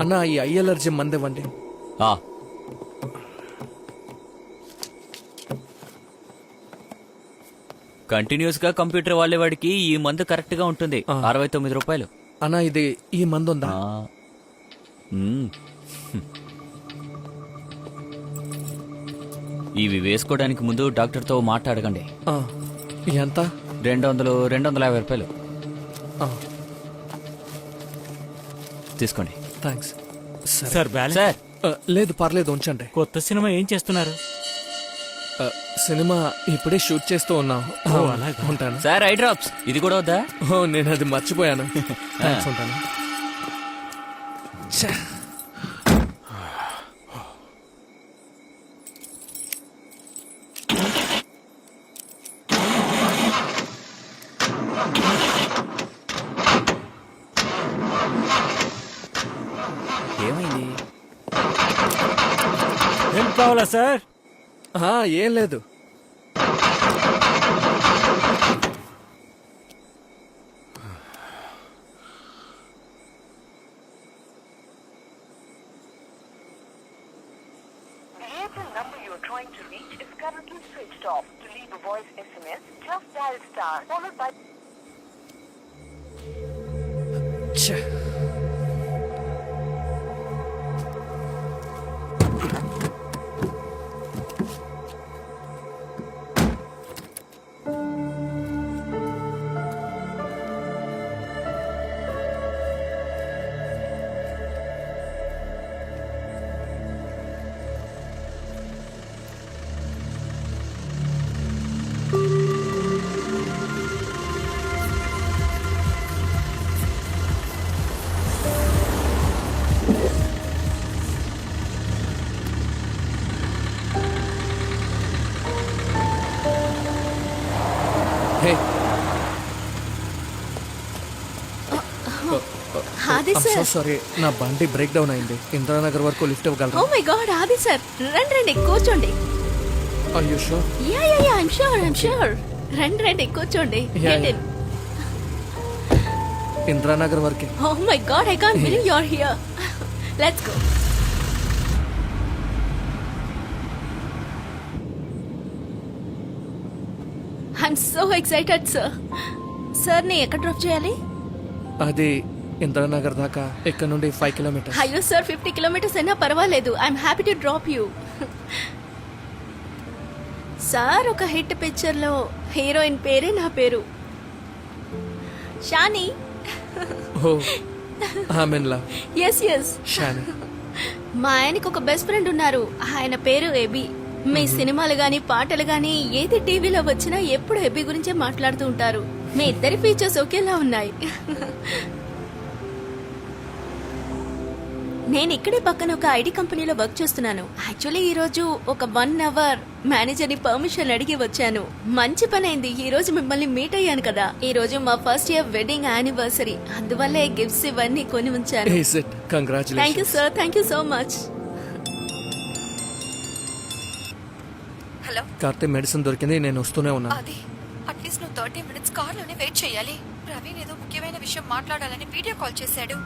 అన్న ఈ I allergy మందేవండి. Continuous గా కంప్యూటర్ వాడేవాడికి ఈ మందు కరెక్ట్ గా ఉంటుంది. 69 రూపాయలు. అన్న ఇది ఈ మందు ఉందా? ఇవి వేసుకోవడానికి ముందు డాక్టర్ తో మాట్లాడకండి. ఎంత? 250 రూపాయలు తీసుకోండి. Thanks sir. బ్యాలెన్స్ సార్ లేదు పర్లేదు ఉంచండి. కొత్త సినిమా ఏం చేస్తున్నారు? సినిమా ఇప్పుడే షూట్ చేస్తూ ఉన్నాం. అలాగా. ఉంటాను సార్. ఐ డ్రాప్స్ ఇది కూడా వద్దా? నేను అది మర్చిపోయాను. థ్యాంక్స్ ఉంటాను. ఏమైంది? ఏం కావాలా సార్? ఏం లేదు. number you are trying to reach is currently switched off. To leave a voice SMS, just dial star followed by... sorry నా బండి బ్రేక్ డౌన్ అయింది. ఇంద్రానగర్ వరకు లిఫ్ట్ ఇవ్వగలరా? Oh my God Aadi sir, రండి కూర్చోండి. Are you sure? Yeah I'm sure. రండి కూర్చోండి. ఇంద్రానగర్ వరకే. Oh my God I can't believe you are here. Let's go. I'm so excited sir. Sir ని ఎక్కడ డ్రాప్ చేయాలి? అది ఇంద్రానగర్ దాకా ఇక్కడ నుండి 5 కిలోమీటర్స్. అయ్యో సార్ 50 కిలోమీటర్స్ అయినా పర్వాలేదు. I'm happy to drop you. Sir ఒక హిట్ పిక్చర్ లో హీరోయిన్ పేరే నా పేరు, షాని. ఎస్ షాని. మా ఆయనకి ఒక బెస్ట్ ఫ్రెండ్ ఉన్నారు, ఆయన పేరు ఎబి. మీ సినిమాలు గాని పాటలు గాని ఏది టీవీలో వచ్చినా ఎప్పుడు ఎబి గురించే మాట్లాడుతూ ఉంటారు. మీ ఇద్దరి ఫీచర్స్ ఒకేలా ఉన్నాయి. నేను ఇక్కడే పక్కన ఒక ఐడి కంపెనీలో వర్క్ చేస్తున్నాను. యాక్చువల్లీ ఈ రోజు ఒక 1 అవర్ మేనేజర్ ని పర్మిషన్ అడిగి వచ్చాను. మంచి పని అయింది, ఈ రోజు మిమ్మల్ని మీట్ అయ్యాను కదా. ఈ రోజు మా ఫస్ట్ ఇయర్ వెడ్డింగ్ యానివర్సరీ, అందువల్లే గిఫ్ట్స్ ఇవన్నీ కొని ఉంచాను. Thank you sir, thank you so much. Hello Karthi, medicine దొరికింది, నేను వస్తూనే ఉన్నాను. అది అట్లీస్ట్ నువ్వు 30 మినిట్స్ కార్లోనే వెయిట్ చేయాలి. ప్రవీణ్ ఏదో ముఖ్యమైన విషయం మాట్లాడాలని వీడియో కాల్ చేశాడు.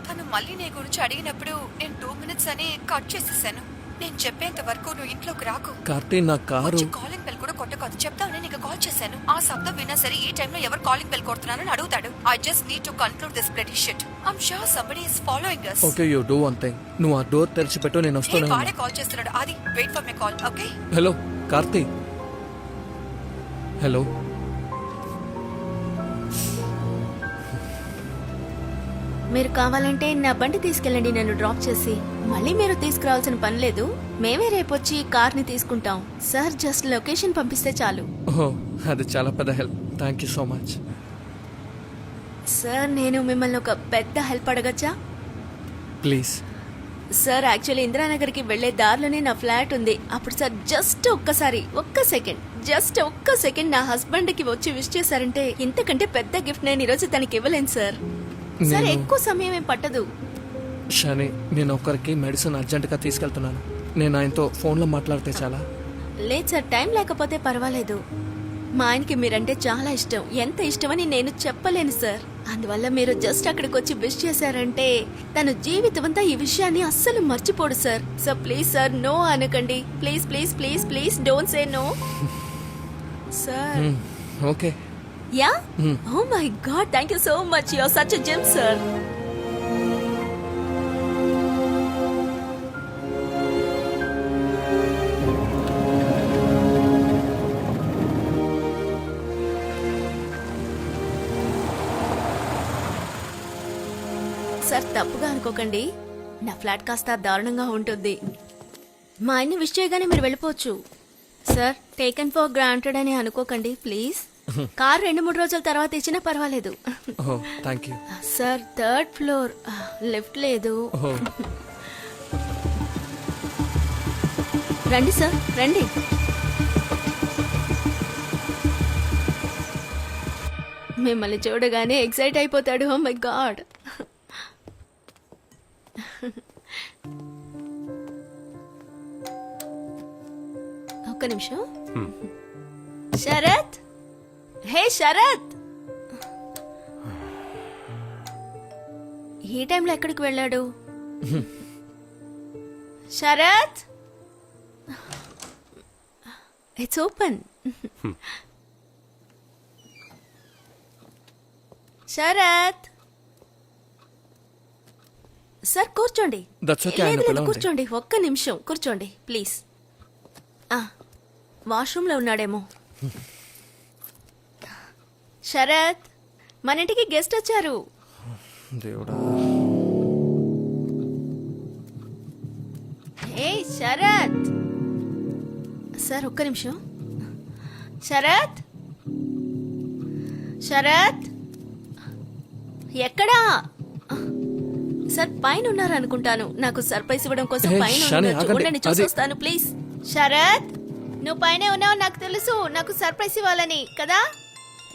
తను మళ్ళీ నీ గురించి అడిగినప్పుడు నేను 2 మినిట్స్ అని కట్ చేసేసాను. నేను చెప్పేంత వరకు నువ్వు ఇంట్లోకి రాకు. కార్తీ, నా కారు కాలింగ్ బెల్ కూడా కొట్టకూడదు చెప్తావని నీకు కాల్ చేశాను. ఆ శబ్దం విన్నా సరే ఈ టైంలో ఎవరు కాలింగ్ బెల్ కొడుతున్నారని అడుగుతాడు. I just need to conclude this bloody shit. I'm sure somebody is following us. Okay, you do one thing. నువ్వు ఆ డోర్ తెరిచిపెట్టు, నేను వస్తూనే వాడే కాల్ చేస్తున్నాడు. అది wait for my call. Okay. Hello Karthi. Hello. మీరు కావాలంటే నా బండి తీసుకెళ్ళండి, నన్ను డ్రాప్ చేసి. మళ్ళీ మీరు తీసుకురావాల్సిన పని లేదు, మేమే రేపొచ్చి కార్ ని తీసుకుంటాం. సార్ జస్ట్ లొకేషన్ పంపిస్తే చాలు. అది చాలా పెద్ద help. Thank you so much. Sir నేను మిమ్మల్ని ఒక పెద్ద హెల్ప్ అడగచ్చా? ప్లీజ్. సార్ యాక్చువల్లీ ఇందిరానగర్కి వెళ్లే దారిలోనే నా ఫ్లాట్ ఉంది. అప్పుడు సార్ జస్ట్ ఒక్క సెకండ్ నా హస్బెండ్ కి వచ్చి విష్ చేశారంటే ఇంతకంటే పెద్ద గిఫ్ట్ నేను ఈరోజు తనకి ఇవ్వలేను సార్. సార్ ఎక్కువ సమయం ఏం పట్టదు. షాని, నేను ఒకరికి మెడిసిన్ అర్జెంట్ గా తీసుకెళ్తున్నాను. నేను ఆయనతో ఫోన్ లో మాట్లాడితే చాలా? లేదు సార్, టైం లేకపోతే పర్వాలేదు. మా ఆయనకి మీరంటే చాలా ఇష్టం. ఎంత ఇష్టమని నేను చెప్పలేను సార్. అందువల్ల మీరు జస్ట్ అక్కడికి వచ్చి విష్ చేశారంటే తను జీవితం అంతా ఈ విషయాన్ని అస్సలు మర్చిపోడు sir. So please sir no అనకండి. Please please please please don't say no sir. Okay. Yeah oh my god thank you so much. You are such a gem sir. Sir తప్పుగా అనుకోకండి, నా ఫ్లాట్ కాస్త దారుణంగా ఉంటుంది. మా ఆయన్ని విష్ చేయగానే మీరు వెళ్ళిపోవచ్చు. సార్ టేకెన్ ఫర్ గ్రాంటెడ్ అని అనుకోకండి ప్లీజ్. కార్ 2-3 రోజుల తర్వాత ఇచ్చినా పర్వాలేదు. ఓహో thank you. Sir 3rd floor, lift లేదు. ఓహో రండి సార్ రండి. మిమ్మల్ని చూడగానే ఎక్సైట్ అయిపోతాడు. Oh my God. ఒక్క నిమిషం. శరత్, హే శరత్, ఈ టైంలో ఎక్కడికి వెళ్ళాడు? Sharath, it's open. Sharath sir కూర్చోండి. That's okay, లేదు, ఆయన లేదు, పిలవండి. కూర్చోండి, ఒక్క నిమిషం కూర్చోండి ప్లీజ్. వాష్రూమ్ లో ఉన్నాడేమో. శరత్, మన ఇంటికి గెస్ట్ వచ్చారు. దేవుడా. ఏ శరత్ సార్ ఒక్క నిమిషం. శరత్, శరత్ ఎక్కడా? సార్ పైన ఉన్నారు అనుకుంటాను. నాకు సర్ప్రైజ్ ఇవ్వడం కోసం ఏ, పైన షాని, ఉండొచ్చు. ఆగండి. ఉండండి, చూసొస్తాను ప్లీజ్. శరత్, నువ్వు పైన ఉన్నావు నాకు తెలుసు. నాకు సర్ప్రైజ్ ఇవ్వాలని కదా.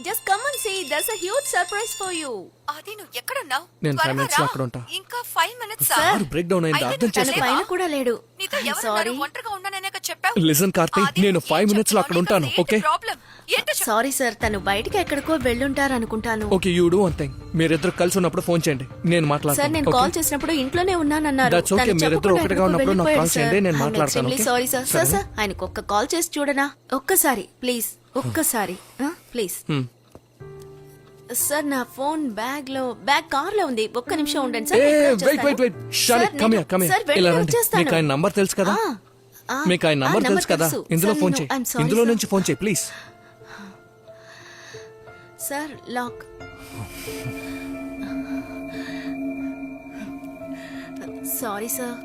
Just come and see, that's a huge surprise for you. అది నువ్వు ఎక్కడున్నావు? నేను 5 త్వరగా minutes లో రా. అక్కడ ఉంటా. ఇంకా 5 minutes కారు బ్రేక్ డౌన్ అయింది, అర్థం తన చేసుకో. పైన కూడా లేడు. నీతో ఎవరు సారీ ఒంటరిగా ఉన్నాననే చెప్పావు. లిసన్ కార్తీక్, నేను 5 minutes లో అక్కడ ఉంటాను. ఓకే ప్రాబ్లం ఏంటో చెప్పు. సారీ సార్, తను బయటికి ఎక్కడికో వెళ్ళుంటారు అనుకుంటాను. Okay you do one thing. మీరిద్దరు కలిసి ఉన్నప్పుడు ఫోన్ చేయండి, నేను సార్ మాట్లాడతాను. నేను కాల్ చేసినప్పుడు ఇంట్లోనే ఉన్నానన్నారు. That's okay, మీరిద్దరూ ఒకటిగా ఉన్నప్పుడు నాకు కాల్ చేయండి, నేను మాట్లాడతాను, okay? Sorry sir. Sir sir ఆయనకు ఒక్క కాల్ చేసి చూడనా? ఒక్కసారి ప్లీజ్, ఒక్కసారి ప్లీజ్. సార్ నా ఫోన్ బ్యాగ్ కార్ లో ఉంది. ఒక్క నిమిషం ఉండండి sir. Wait wait wait Shani, come here come here. ఇలా రండి. మీకు ఆయన నంబర్ తెలుసు కదా? మీకు ఆయన నంబర్ తెలుసు కదా? ఇందులో ఫోన్ చేయి, ఇందులో నుంచి ఫోన్ చేయి please. Sir lock. Sorry sir.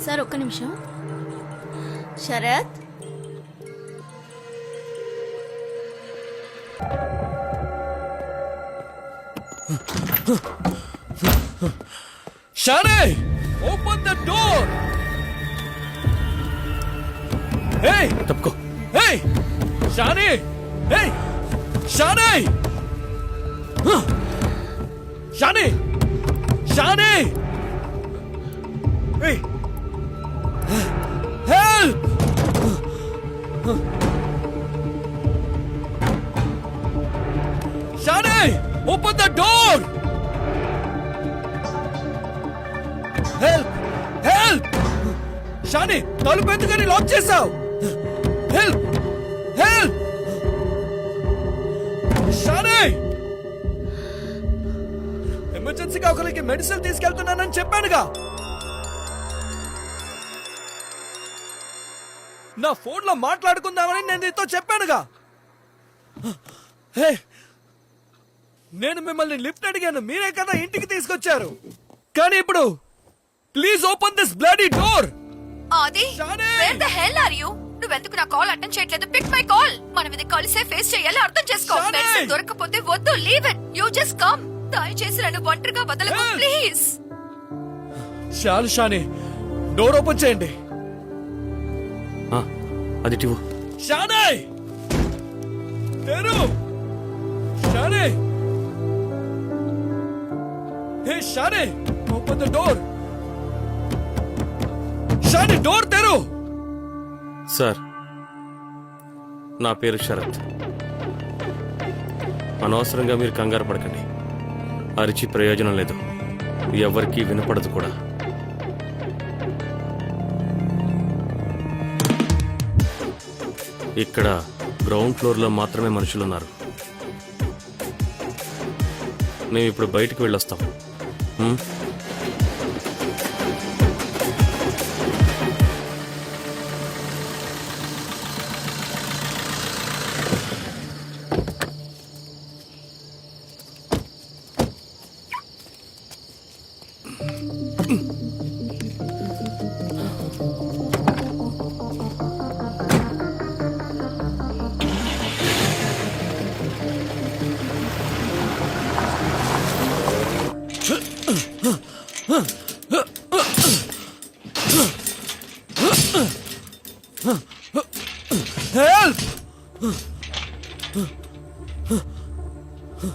Sir ఒక్క నిమిషం. Sharath, Shani, open the door. Hey! తప్పుకో. Hey! Shani! Hey! Shani! Shani! Shani! Hey! Help! Shani! Open the door! Help! Help! Shani, తలుపు ఎందుకని లాక్ చేసావు? హెల్ప్! హెల్ప్! షాని! ఎమర్జెన్సీగా ఒకరికి మెడిసిన్ తీసుకెళ్తున్నానని చెప్పానుగా. నా ఫోన్ లో మాట్లాడుకుందామని నేను నీతో చెప్పానుగా. హే, నేను మిమ్మల్ని లిఫ్ట్ అడిగాను, మీరే కదా ఇంటికి తీసుకొచ్చారు. కానీ ఇప్పుడు please open this bloody door. Aadi, Shani! where the hell are you? నువ్వెందుకు నా కాల్ అటెండ్ చేయట్లేదు? Pick my call. మనం ఇది కలిసే ఫేస్ చేయాలి, అర్థం చేసుకో. షాని! మెడిసిన్ దొరకకపోతే వద్దు, leave it. You just come. దయచేసి నన్ను ఒంటరిగా వదలకు Help! ప్లీజ్. చాలు షాని, డోర్ ఓపెన్ చేయండి. అది టివు. షాని! తెరు! షాని! హే షాని, open the door. Shani door తెరు. సార్, నా పేరు శరత్. అనవసరంగా మీరు కంగారు పడకండి. అరిచి ప్రయోజనం లేదు, ఎవరికీ వినపడదు కూడా. ఇక్కడ గ్రౌండ్ ఫ్లోర్లో మాత్రమే మనుషులున్నారు. మేము ఇప్పుడు బయటికి వెళ్ళొస్తాం.